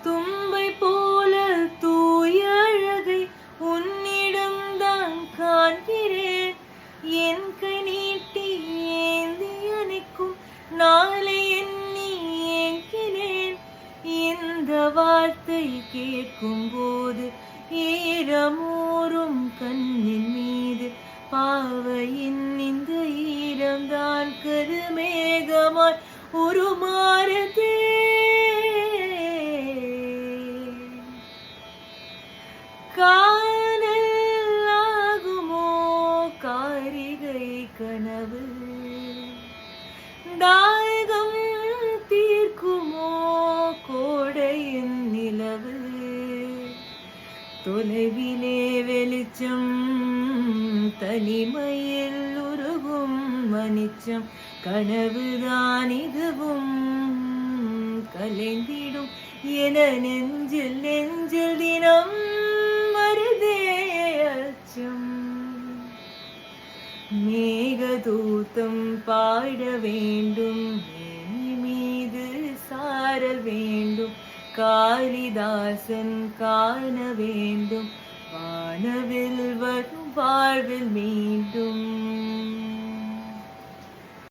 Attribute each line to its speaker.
Speaker 1: தும்பை போல தூய அழகை உன்னிடம்தான் காண்கிறேன். என் கை நீட்டி ஏந்தி அணைக்கும் நாளை எண்ணி ஏங்கினேன். இந்த வார்த்தை கேட்கும் போது ஈரமூறும் கண்ணின் மீது பாவையின் இந்த ஈரம்தான் கருமேகமாய் உருமாறுதே. காணல் ஆகுமோ காரிகை கனவு, தாகம் தீர்க்குமோ கோடையின் நிலவு. தொலைவிலே வெளிச்சம் தனிமையில் உருகும் மனிச்சம், கனவுதான் இதுவும் கலைந்திடும் என நெஞ்சில் நெஞ்சில் தினம் வருதே அச்சம். மேகதூத்தம் பாட வேண்டும், மேனி மீது சாரல் வேண்டும், காளிதாசன் காண வேண்டும், வானவில் வரும் வாழ்வில் மீண்டும்.